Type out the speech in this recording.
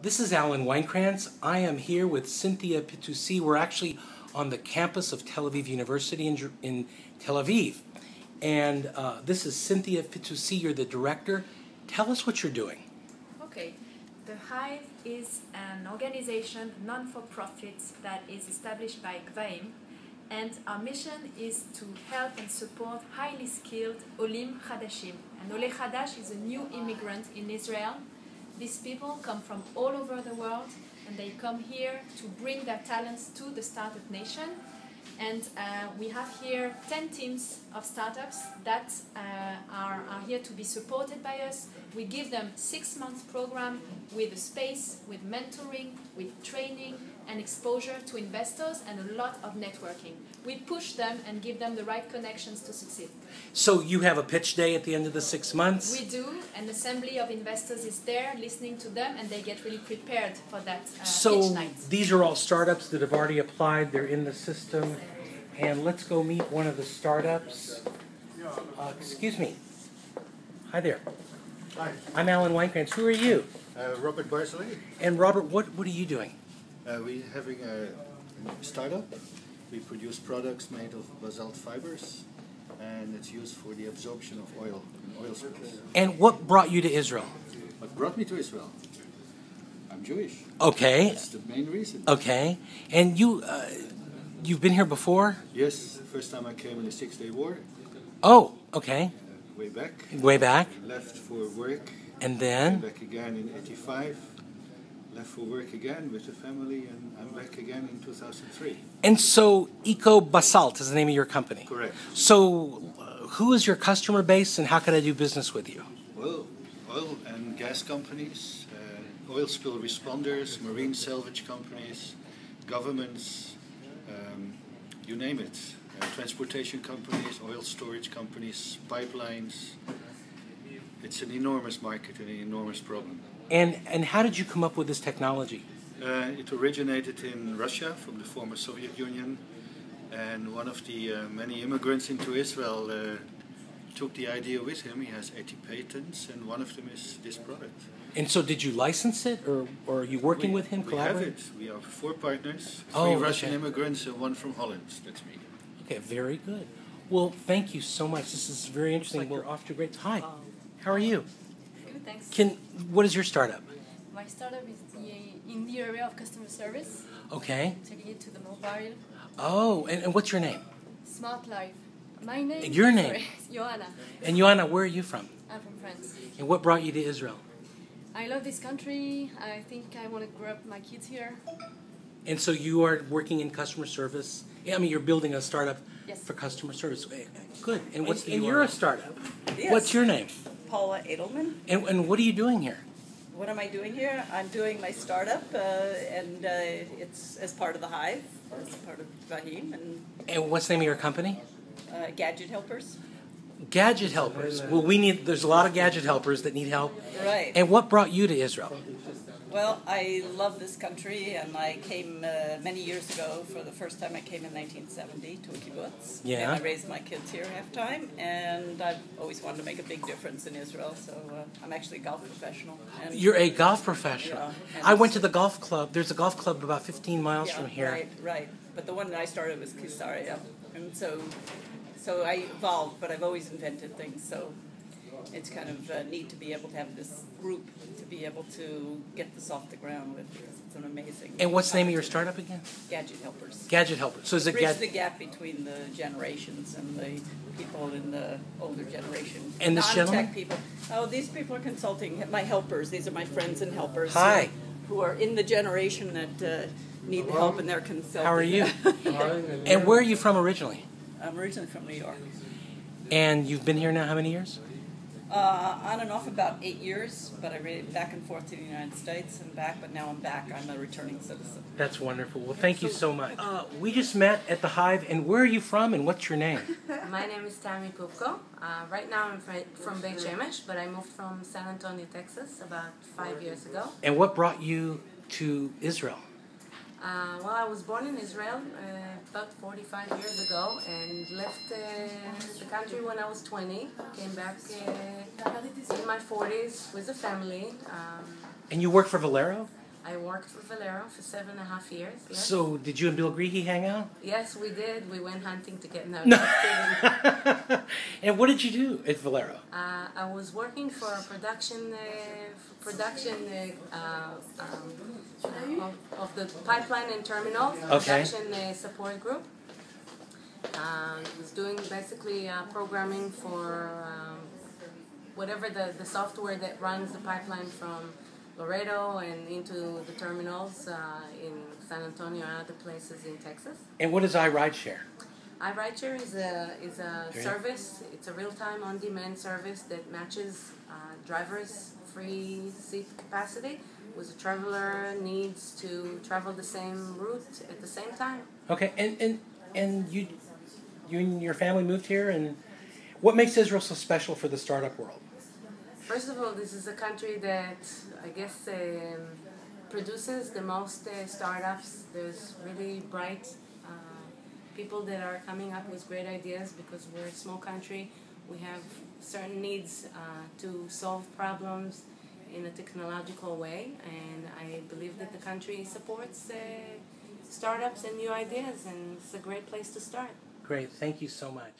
This is Alan Weinkrantz. I am here with Cynthia Pitoussi. We're actually on the campus of Tel Aviv University in Tel Aviv. And this is Cynthia Pitoussi. You're the director. Tell us what you're doing. Okay. The Hive is an organization, non-for-profit, that is established by Gvhahim. And our mission is to help and support highly skilled Olim Chadashim. And Ole Chadash is a new immigrant in Israel. These people come from all over the world, and they come here to bring their talents to the startup nation. And we have here 10 teams of startups that are here to be supported by us. We give them 6 months program with a space, with mentoring, with training and exposure to investors and a lot of networking. We push them and give them the right connections to succeed. So you have a pitch day at the end of the 6 months? We do. An assembly of investors is there listening to them, and they get really prepared for that pitch night. So these are all startups that have already applied. They're in the system. And let's go meet one of the startups. Excuse me. Hi there. Hi. I'm Alan Weinkrantz. Who are you? Robert Basalt. And Robert, what are you doing? We're having a startup. We produce products made of basalt fibers, and it's used for the absorption of oil in oil spills. And what brought you to Israel? What brought me to Israel? I'm Jewish. Okay. That's the main reason. Okay. And you've been here before? Yes, first time I came in the 6-day war. Oh, okay. Way back. Way back. Left for work. And then? Came back again in '85. Left for work again with the family, and I'm back again in 2003. And so Basalt is the name of your company? Correct. So who is your customer base, and how can I do business with you? Well, oil and gas companies, oil spill responders, marine salvage companies, governments, you name it. Transportation companies, oil storage companies, pipelines. It's an enormous market and an enormous problem. And how did you come up with this technology? It originated in Russia from the former Soviet Union, and one of the many immigrants into Israel took the idea with him. He has 80 patents, and one of them is this product. And so did you license it, or are you working with him, collaborating? We have it. We have 4 partners, 3 Russian immigrants and 1 from Holland. That's me. Okay, very good. Well, thank you so much. This is very interesting. We're off to a great... Hi, how are you? Good, thanks. What is your startup? My startup is in the area of customer service. Okay. Taking it to the mobile. Oh, and what's your name? Smart Life. My name? Your name? Sorry, Joanna. And Joanna, where are you from? I'm from France. And what brought you to Israel? I love this country. I think I want to grow up my kids here. And so you are working in customer service. I mean, you're building a startup for customer service. Good. And you're a startup. Yes. What's your name? Paula Edelman. And what are you doing here? What am I doing here? I'm doing my startup, and it's as part of the Hive, as part of Gvhahim, And what's the name of your company? Gadget Helpers. Gadget Helpers. Well, there's a lot of Gadget Helpers that need help. Right. And what brought you to Israel? Well, I love this country, and I came many years ago. For the first time, I came in 1970 to a kibbutz. Yeah. And I raised my kids here half time, and I've always wanted to make a big difference in Israel, so I'm actually a golf professional. And You're a golf professional. Yeah, I went to the golf club. There's a golf club about 15 miles from here. Right. But the one that I started was Kisaria, and so I evolved, but I've always invented things, so it's kind of neat to be able to have this group to be able to get this off the ground with, because it's an amazing... And what's the name of your startup again? Gadget Helpers. Gadget Helpers. So is it Bridge the gap between the generations and the people in the older generation. And this gentleman? Non-tech people. Oh, these people are consulting, my helpers. These are my friends and helpers. Hi. Who are in the generation that need the help, and they're consulting. How are you? And where are you from originally? I'm originally from New York. And you've been here now how many years? On and off about 8 years, but I ran back and forth to the United States and back, but now I'm back. I'm a returning citizen. That's wonderful. Well, thank you so much. We just met at the Hive, and where are you from, and what's your name? My name is Tammy Pupko. Right now I'm from Beit Shemesh, but I moved from San Antonio, Texas about 5 years ago. And what brought you to Israel? Well, I was born in Israel about 45 years ago and left the country when I was 20. Came back in my 40s with a family. And you work for Valero? I worked for Valero for 7.5 years. Yes. So, did you and Bill Gvhahim hang out? Yes, we did. We went hunting together. No, No. just kidding. And what did you do at Valero? I was working for a production of the pipeline and terminal production support group. Was doing basically programming for whatever the software that runs the pipeline from Laredo and into the terminals in San Antonio and other places in Texas. And what is iRideshare? iRideshare is a service. It's a real-time, on-demand service that matches drivers' free seat capacity with a traveler needs to travel the same route at the same time. Okay, and you and your family moved here, and what makes Israel so special for the startup world? First of all, this is a country that I guess produces the most startups. There's really bright people that are coming up with great ideas because we're a small country. We have certain needs to solve problems in a technological way, and I believe that the country supports startups and new ideas, and it's a great place to start. Great, thank you so much.